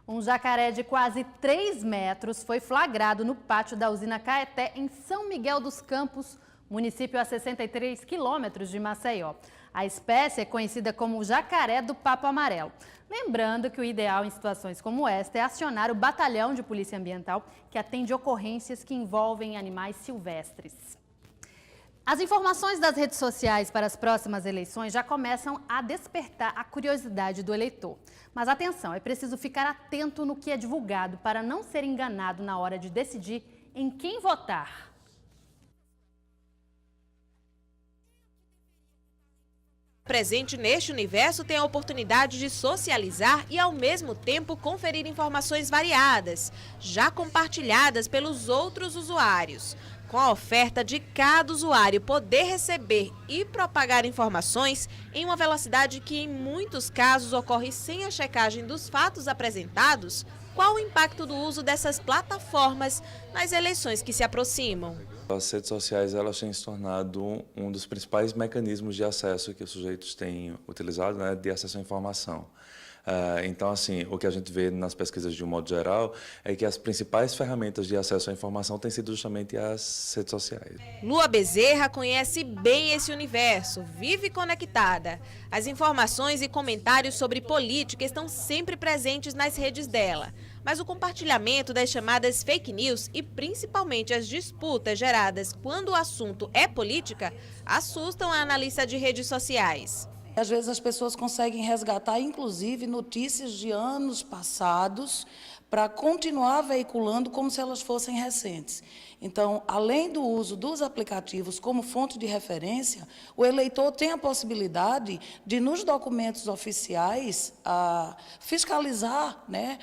Um jacaré de quase 3 metros foi flagrado no pátio da usina Caeté, em São Miguel dos Campos, município a 63 quilômetros de Maceió. A espécie é conhecida como jacaré do papo amarelo. Lembrando que o ideal em situações como esta é acionar o batalhão de polícia ambiental, que atende ocorrências que envolvem animais silvestres. As informações das redes sociais para as próximas eleições já começam a despertar a curiosidade do eleitor. Mas atenção, é preciso ficar atento no que é divulgado para não ser enganado na hora de decidir em quem votar. Presente neste universo tem a oportunidade de socializar e, ao mesmo tempo, conferir informações variadas, já compartilhadas pelos outros usuários. Com a oferta de cada usuário poder receber e propagar informações em uma velocidade que, em muitos casos, ocorre sem a checagem dos fatos apresentados, qual o impacto do uso dessas plataformas nas eleições que se aproximam? As redes sociais elas têm se tornado um dos principais mecanismos de acesso que os sujeitos têm utilizado, né, de acesso à informação. Então, assim, o que a gente vê nas pesquisas de um modo geral é que as principais ferramentas de acesso à informação têm sido justamente as redes sociais. Lua Bezerra conhece bem esse universo, vive conectada. As informações e comentários sobre política estão sempre presentes nas redes dela. Mas o compartilhamento das chamadas fake news e principalmente as disputas geradas quando o assunto é política assustam a analista de redes sociais. Às vezes as pessoas conseguem resgatar, inclusive, notícias de anos passados para continuar veiculando como se elas fossem recentes. Então, além do uso dos aplicativos como fonte de referência, o eleitor tem a possibilidade de, nos documentos oficiais, fiscalizar, né,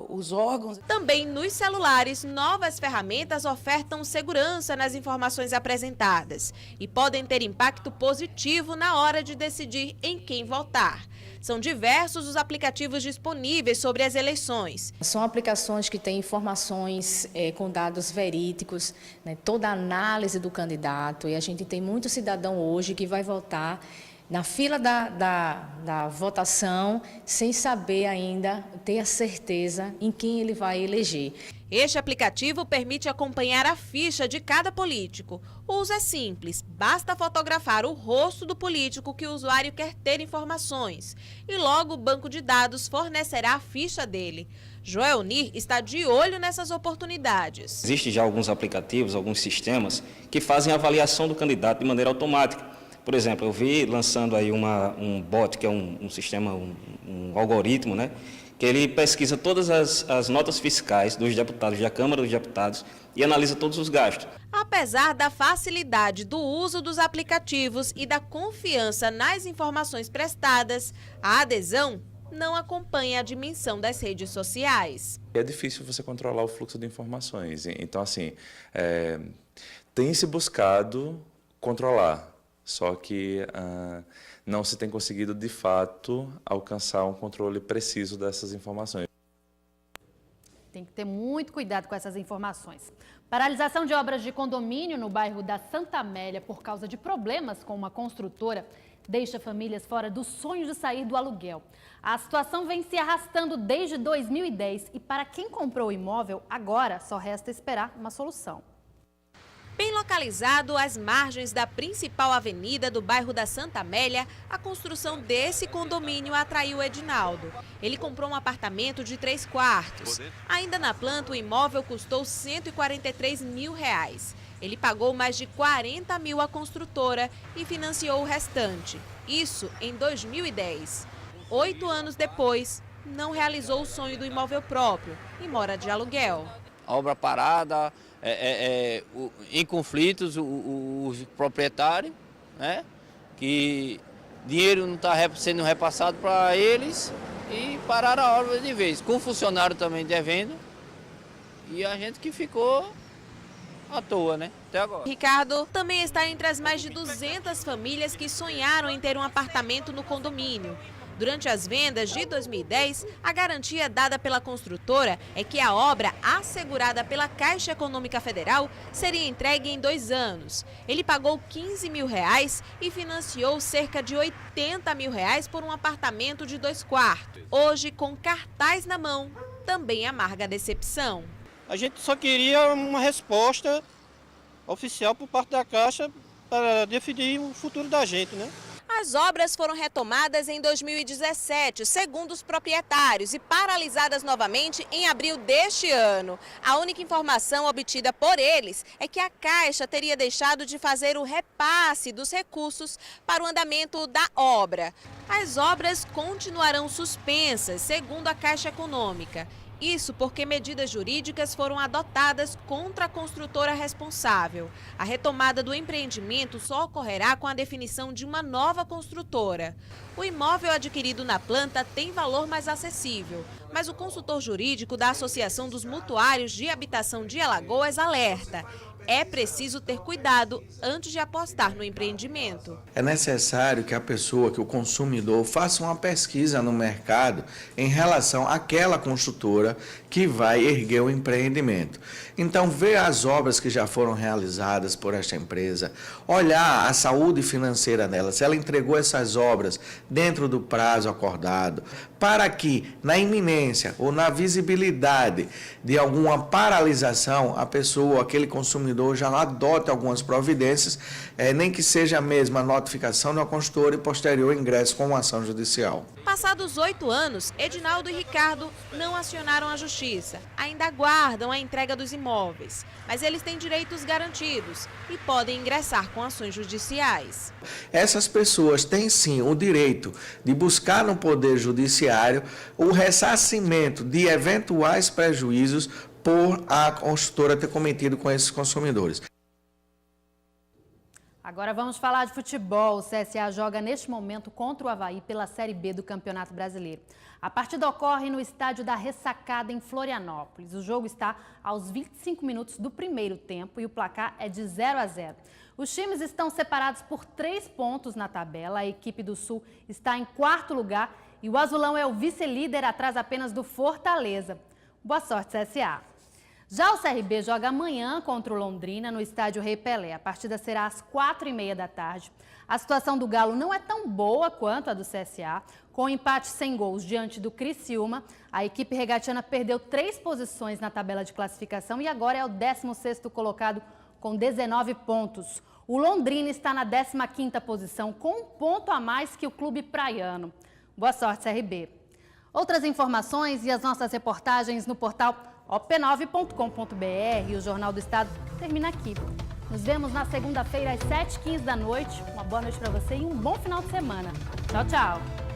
os órgãos. Também nos celulares, novas ferramentas ofertam segurança nas informações apresentadas e podem ter impacto positivo na hora de decidir em quem votar. São diversos os aplicativos disponíveis sobre as eleições. São aplicações que têm informações com dados verídicos, né, toda a análise do candidato, e a gente tem muito cidadão hoje que vai votar na fila da votação sem saber ainda, ter a certeza em quem ele vai eleger. Este aplicativo permite acompanhar a ficha de cada político. O uso é simples, basta fotografar o rosto do político que o usuário quer ter informações. E logo o banco de dados fornecerá a ficha dele. Joelnir está de olho nessas oportunidades. Existem já alguns aplicativos, alguns sistemas que fazem a avaliação do candidato de maneira automática. Por exemplo, eu vi lançando aí um bot, que é um sistema, um algoritmo, né? Que ele pesquisa todas as notas fiscais dos deputados, da Câmara dos Deputados, e analisa todos os gastos. Apesar da facilidade do uso dos aplicativos e da confiança nas informações prestadas, a adesão não acompanha a dimensão das redes sociais. É difícil você controlar o fluxo de informações. Então, assim, tem se buscado controlar, só que não se tem conseguido, de fato, alcançar um controle preciso dessas informações. Tem que ter muito cuidado com essas informações. Paralisação de obras de condomínio no bairro da Santa Amélia por causa de problemas com uma construtora deixa famílias fora do sonho de sair do aluguel. A situação vem se arrastando desde 2010 e para quem comprou o imóvel, agora só resta esperar uma solução. Bem localizado às margens da principal avenida do bairro da Santa Amélia, a construção desse condomínio atraiu Edinaldo. Ele comprou um apartamento de 3 quartos. Ainda na planta, o imóvel custou R$ 143 mil. Ele pagou mais de 40 mil à construtora e financiou o restante. Isso em 2010. 8 anos depois, não realizou o sonho do imóvel próprio e mora de aluguel. A obra parada, em conflitos, os proprietários, né, que dinheiro não está sendo repassado para eles e pararam a obra de vez. Com o funcionário também devendo e a gente que ficou à toa, né, até agora. Ricardo também está entre as mais de 200 famílias que sonharam em ter um apartamento no condomínio. Durante as vendas de 2010, a garantia dada pela construtora é que a obra, assegurada pela Caixa Econômica Federal, seria entregue em 2 anos. Ele pagou R$15 mil e financiou cerca de R$80 mil por um apartamento de 2 quartos. Hoje, com cartaz na mão, também amarga a decepção. A gente só queria uma resposta oficial por parte da Caixa para definir o futuro da gente, né? As obras foram retomadas em 2017, segundo os proprietários, e paralisadas novamente em abril deste ano. A única informação obtida por eles é que a Caixa teria deixado de fazer o repasse dos recursos para o andamento da obra. As obras continuarão suspensas, segundo a Caixa Econômica. Isso porque medidas jurídicas foram adotadas contra a construtora responsável. A retomada do empreendimento só ocorrerá com a definição de uma nova construtora. O imóvel adquirido na planta tem valor mais acessível, mas o consultor jurídico da Associação dos Mutuários de Habitação de Alagoas alerta: é preciso ter cuidado antes de apostar no empreendimento. É necessário que a pessoa, que o consumidor, faça uma pesquisa no mercado em relação àquela construtora que vai erguer o empreendimento. Então, ver as obras que já foram realizadas por esta empresa, olhar a saúde financeira dela, se ela entregou essas obras dentro do prazo acordado, para que, na iminência ou na visibilidade de alguma paralisação, a pessoa, aquele consumidor, já adote algumas providências, nem que seja a mesma notificação da construtora e posterior ingresso com uma ação judicial. Passados 8 anos, Edinaldo e Ricardo não acionaram a justiça. Ainda aguardam a entrega dos imóveis, mas eles têm direitos garantidos e podem ingressar com ações judiciais. Essas pessoas têm sim o direito de buscar no Poder Judiciário o ressarcimento de eventuais prejuízos por a construtora ter cometido com esses consumidores. Agora vamos falar de futebol. O CSA joga neste momento contra o Avaí pela Série B do Campeonato Brasileiro. A partida ocorre no estádio da Ressacada, em Florianópolis. O jogo está aos 25 minutos do primeiro tempo e o placar é de 0-0. Os times estão separados por 3 pontos na tabela. A equipe do Sul está em 4º lugar e o Azulão é o vice-líder, atrás apenas do Fortaleza. Boa sorte, CSA. Já o CRB joga amanhã contra o Londrina no estádio Rei Pelé. A partida será às 4h30 da tarde. A situação do Galo não é tão boa quanto a do CSA. Com o empate sem gols diante do Criciúma, a equipe regatiana perdeu 3 posições na tabela de classificação e agora é o 16º colocado com 19 pontos. O Londrina está na 15ª posição com 1 ponto a mais que o clube praiano. Boa sorte, CRB. Outras informações e as nossas reportagens no portal op9.com.br. O Jornal do Estado termina aqui. Nos vemos na segunda-feira às 7h15 da noite. Uma boa noite para você e um bom final de semana. Tchau, tchau.